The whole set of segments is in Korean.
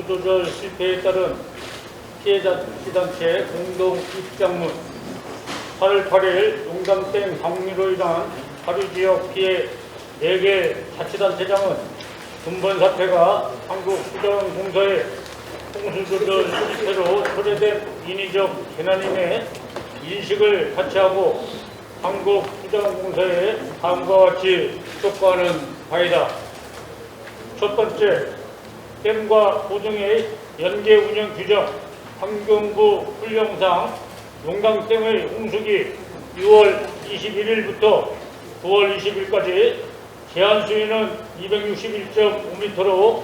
홍수 조절 실패에 따른 피해자 자치단체 공동 입장문 8월 8일 용담댐 방류로 인한 하류지역 피해 4개 자치단체장은 근본 사태가 한국수자원공사의 홍수조절 실패로 초래된 인위적 재난임에 인식을 같이 하고 한국수자원공사에 다음과 같이 촉구하는 바이다. 첫 번째, 댐과 보증의 연계 운영 규정, 환경부 훈령상 용담댐의 홍수기 6월 21일부터 9월 20일까지 제한 수위는 261.5m로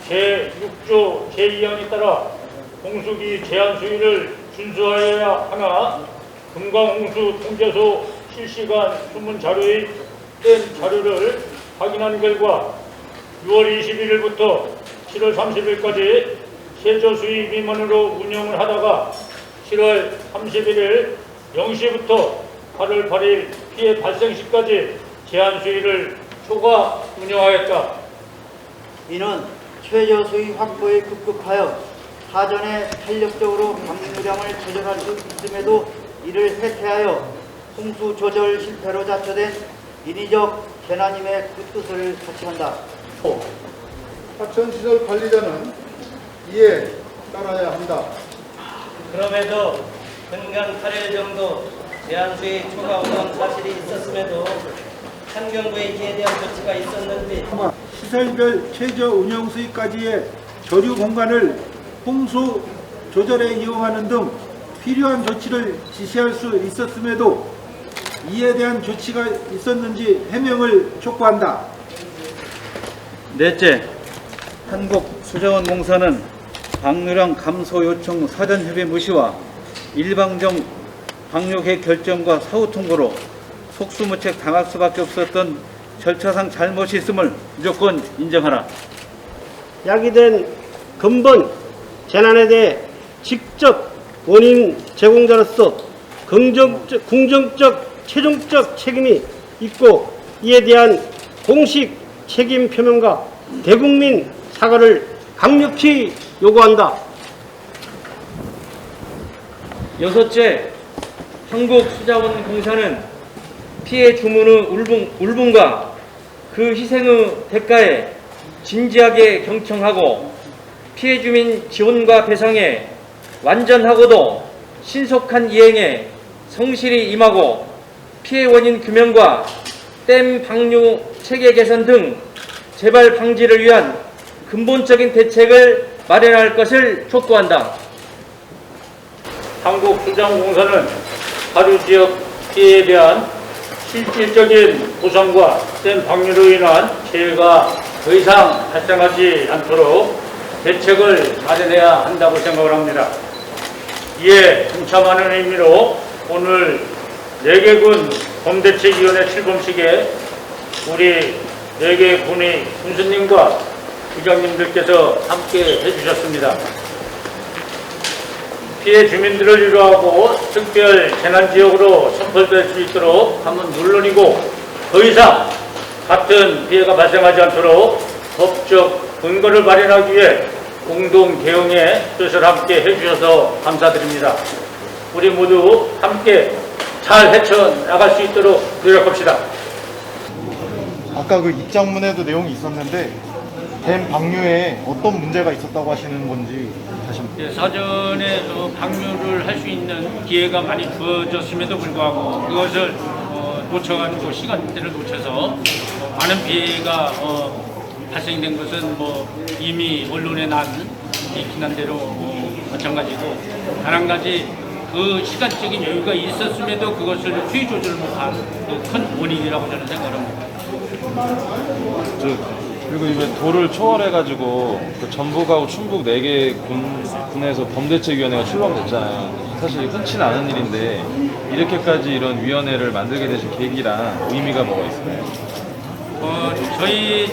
제6조 제2항에 따라 홍수기 제한 수위를 준수하여야 하나 금강홍수 통제소 실시간 수문 자료의 댐 자료를 확인한 결과 6월 21일부터 7월 30일까지 최저 수위 미만으로 운영을 하다가 7월 31일 0시부터 8월 8일 피해 발생 시까지 제한 수위를 초과 운영하였다. 이는 최저 수위 확보에 급급하여 사전에 탄력적으로 방류량을 조절할 수 있음에도 이를 해태하여 홍수 조절 실패로 자초된 인위적 재난임의 그 뜻을 같이한다. 하천시설 관리자는 이에 따라야 한다. 그럼에도 근간 8일 정도 제한수위 초과 운영 사실이 있었음에도 환경부의 이에 대한 조치가 있었는지 시설별 최저 운영 수위까지의 조류 공간을 홍수 조절에 이용하는 등 필요한 조치를 지시할 수 있었음에도 이에 대한 조치가 있었는지 해명을 촉구한다. 넷째, 한국수자원공사는 방류량 감소 요청 사전 협의 무시와 일방적 방류 계획 결정과 사후 통보로 속수무책 당할 수밖에 없었던 절차상 잘못이 있음을 무조건 인정하라. 야기된 근본 재난에 대해 직접 원인 제공자로서 긍정적 최종적 책임이 있고 이에 대한 공식 책임 표명과 대국민 사과를 강력히 요구한다. 여섯째, 한국수자원공사는 피해 주문의 울분과 그 희생의 대가에 진지하게 경청하고 피해 주민 지원과 배상에 완전하고도 신속한 이행에 성실히 임하고 피해 원인 규명과 댐 방류 체계 개선 등 재발 방지를 위한 근본적인 대책을 마련할 것을 촉구한다. 한국수자원공사는 하류 지역 피해에 대한 실질적인 보상과 댐 방류로 인한 피해가 더 이상 발생하지 않도록 대책을 마련해야 한다고 생각을 합니다. 이에 동참하는 의미로 오늘 4개 군 범대책위원회 출범식에 우리 4개 군의 군수님과 부장님들께서 함께 해주셨습니다. 피해 주민들을 위로하고 특별 재난지역으로 선포될 수 있도록 하면 물론이고 더 이상 같은 피해가 발생하지 않도록 법적 근거를 마련하기 위해 공동 대응에 뜻을 함께 해주셔서 감사드립니다. 우리 모두 함께 잘 헤쳐나갈 수 있도록 노력합시다. 아까 그 입장문에도 내용이 있었는데 댐 방류에 어떤 문제가 있었다고 하시는 건지 다시 한번. 예, 사전에 방류를 할 수 있는 기회가 많이 주어졌음에도 불구하고 그것을 놓쳐가지고 시간대를 놓쳐서 많은 피해가 발생된 것은 이미 언론에 난 비난한 대로 마찬가지고 단 한 가지 그 시간적인 여유가 있었음에도 그것을 수위 조절을 못한 큰 원인이라고 저는 생각합니다. 그리고 이번 도를 초월해가지고 그 전북하고 충북 4개 군에서 범대책위원회가 출범됐잖아요. 사실 흔치는 않은 일인데 이렇게까지 이런 위원회를 만들게 되신 계기랑 의미가 뭐가 있을까요? 저희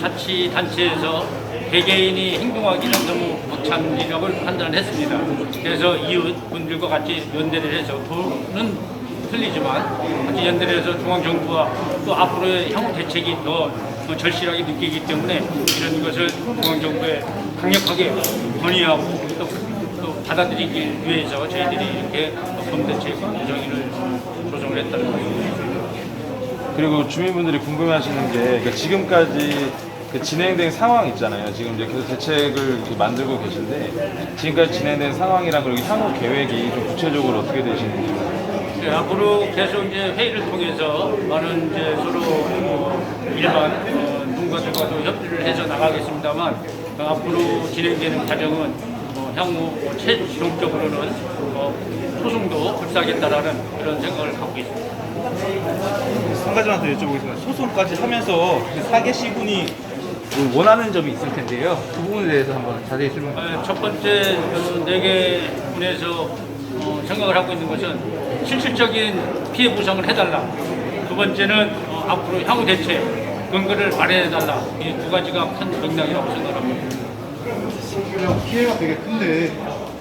지방자치단체에서 개개인이 행동하기는 너무 벅찬 일이라고 판단을 했습니다. 그래서 이웃분들과 같이 연대를 해서 도는 틀리지만 같이 연대를 해서 중앙정부와 또 앞으로의 향후 대책이 더 절실하게 느끼기 때문에 이런 것을 중앙정부에 강력하게 건의하고 또 받아들이기 위해서 저희들이 이렇게 범대책 규정위를 조정을 했다는 거예요. 그리고 주민분들이 궁금해하시는 게 그러니까 지금까지 그 진행된 상황 있잖아요. 지금 이제 계속 대책을 이렇게 만들고 계신데 지금까지 진행된 상황이랑 그리고 향후 계획이 좀 구체적으로 어떻게 되시는지. 네, 앞으로 계속 이제 회의를 통해서 많은 이제 서로 일반 농가들과도 협의를 해서 나가겠습니다만 앞으로 진행되는 과정은 향후 최종적으로는 소송도 불사하겠다라는 그런 생각을 갖고 있습니다. 한 가지만 더 여쭤보겠습니다. 소송까지 하면서 사개 시군이 원하는 점이 있을 텐데요. 그 부분에 대해서 한번 자세히 설명. 첫 번째 4개 군에서 생각을 하고 있는 것은 실질적인 피해 보상을 해달라. 두 번째는 앞으로 향후 대책 근거를 마련해달라. 이 두 가지가 큰 맥락이라고 생각합니다. 피해가 되게 큰데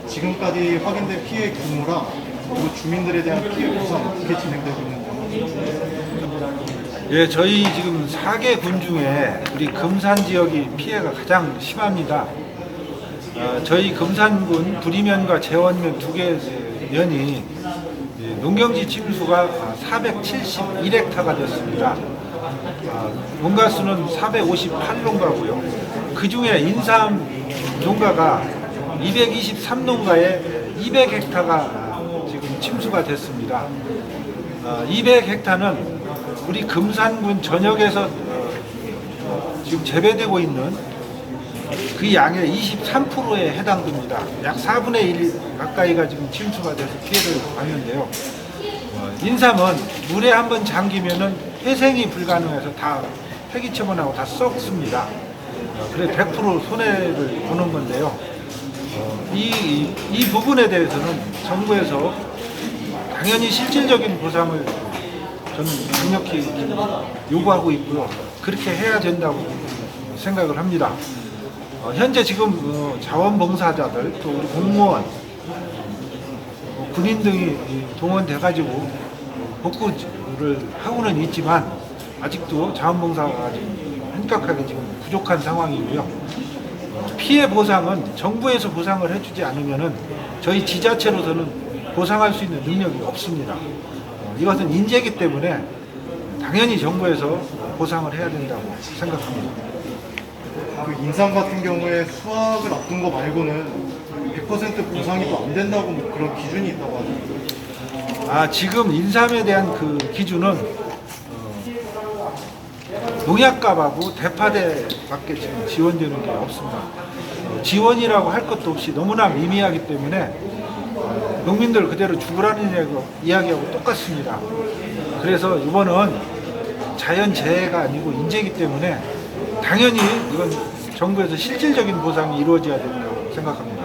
지금까지 확인된 피해 규모랑 그리고 주민들에 대한 피해 보상 어떻게 진행되고 있는지. 예, 저희 지금 4개 군 중에 우리 금산 지역이 피해가 가장 심합니다. 저희 금산군 부리면과 재원면 2개 면이 농경지 침수가 471헥타가 됐습니다. 농가 수는 458농가고요. 그 중에 인삼 농가가 223농가에 200헥타가 지금 침수가 됐습니다. 200헥타는 우리 금산군 전역에서 지금 재배되고 있는 그 양의 23%에 해당됩니다. 약 4분의 1 가까이가 지금 침수가 돼서 피해를 봤는데요. 인삼은 물에 한번 잠기면은 회생이 불가능해서 다 폐기처분하고 다 썩습니다. 그래서 100% 손해를 보는 건데요. 이 부분에 대해서는 정부에서 당연히 실질적인 보상을 저는 강력히 요구하고 있고요. 그렇게 해야 된다고 생각을 합니다. 현재 지금 자원봉사자들 또 우리 공무원, 군인 등이 동원돼가지고 복구를 하고는 있지만 아직도 자원봉사가 현격하게 지금 부족한 상황이고요. 피해 보상은 정부에서 보상을 해주지 않으면은 저희 지자체로서는 보상할 수 있는 능력이 없습니다. 이것은 인재이기 때문에 당연히 정부에서 보상을 해야 된다고 생각합니다. 그 인삼 같은 경우에 수확을 앞둔 거 말고는 100% 보상이 또 안 된다고 뭐 그런 기준이 있다고 하더라고요. 지금 인삼에 대한 그 기준은 농약값하고 대파대밖에 지금 지원되는 게 없습니다. 지원이라고 할 것도 없이 너무나 미미하기 때문에 농민들 그대로 죽으라는 이야기하고 똑같습니다. 그래서 이번은 자연재해가 아니고 인재이기 때문에 당연히 이건 정부에서 실질적인 보상이 이루어져야 된다고 생각합니다.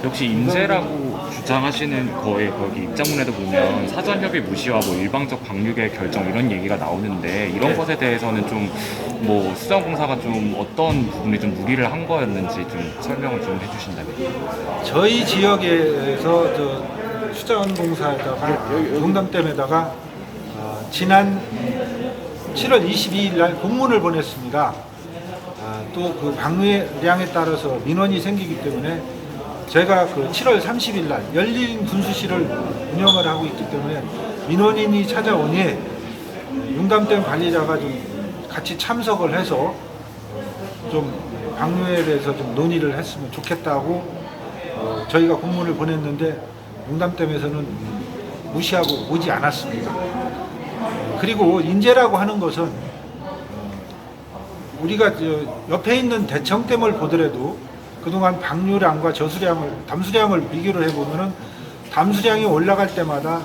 역시 인재라고 주장하시는 거에 거기 입장문에도 보면 사전협의 무시와 뭐 일방적 방류의 결정 이런 얘기가 나오는데 이런 것에 대해서는 좀 뭐 수자원공사가 좀 어떤 부분이 좀 무리를 한 거였는지 좀 설명을 좀 해주신다면. 저희 지역에서 수자원공사에다가 농담댐에다가 지난 7월 22일 날 공문을 보냈습니다. 또 그 방류량에 따라서 민원이 생기기 때문에 제가 그 7월 30일 날 열린 분수실을 운영을 하고 있기 때문에 민원인이 찾아오니 용담댐 관리자가 좀 같이 참석을 해서 좀 방류에 대해서 좀 논의를 했으면 좋겠다고 저희가 공문을 보냈는데 용담댐에서는 무시하고 오지 않았습니다. 그리고 인재라고 하는 것은 우리가 옆에 있는 대청댐을 보더라도 그동안 방류량과 담수량을 비교를 해보면은 담수량이 올라갈 때마다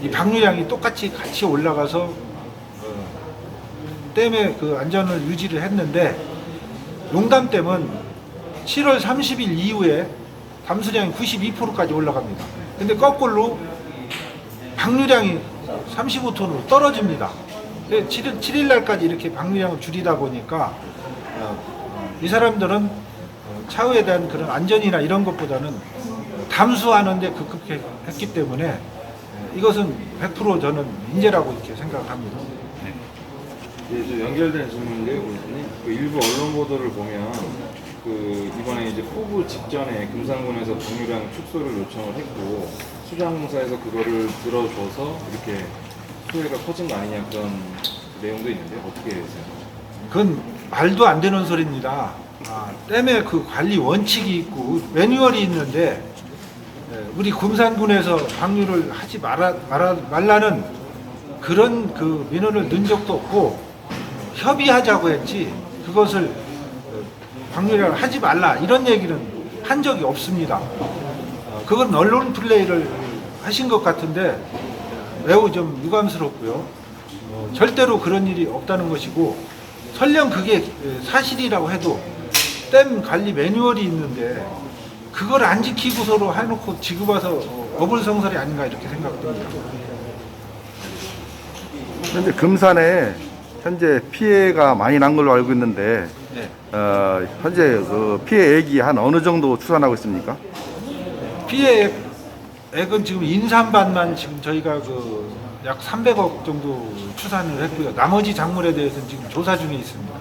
이 방류량이 똑같이 같이 올라가서 댐의 그 안전을 유지를 했는데 용담댐은 7월 30일 이후에 담수량이 92%까지 올라갑니다. 근데 거꾸로 방류량이 35톤으로 떨어집니다. 7일 날까지 이렇게 방류량을 줄이다 보니까 이 사람들은 차후에 대한 그런 안전이나 이런 것보다는 담수하는데 급급했기 때문에 이것은 100% 저는 인재라고 이렇게 생각합니다. 예, 저 연결된 질문인데요, 교수님. 그 일부 언론 보도를 보면 그 이번에 이제 포부 직전에 금산군에서 방류량 축소를 요청을 했고 수자공사에서 그거를 들어줘서 이렇게 수해가 커진 거 아니냐 그런 내용도 있는데 어떻게 생각하세요? 그건 말도 안 되는 소리입니다. 댐에 그 관리 원칙이 있고 매뉴얼이 있는데 우리 금산군에서 방류를 하지 말라는 그런 그 민원을 넣은 적도 없고 협의하자고 했지 그것을 방류를 하지 말라 이런 얘기는 한 적이 없습니다. 그건 언론 플레이를 하신 것 같은데 매우 좀 유감스럽고요. 절대로 그런 일이 없다는 것이고 설령 그게 사실이라고 해도 댐 관리 매뉴얼이 있는데 그걸 안 지키고 서로 해놓고 지금 와서 어불성설이 아닌가 이렇게 생각됩니다. 현재 금산에 현재 피해가 많이 난 걸로 알고 있는데 네. 현재 그 피해액이 한 어느 정도 추산하고 있습니까? 피해액은 지금 인삼반만 지금 저희가 그 약 300억 정도 추산을 했고요. 나머지 작물에 대해서는 지금 조사 중에 있습니다.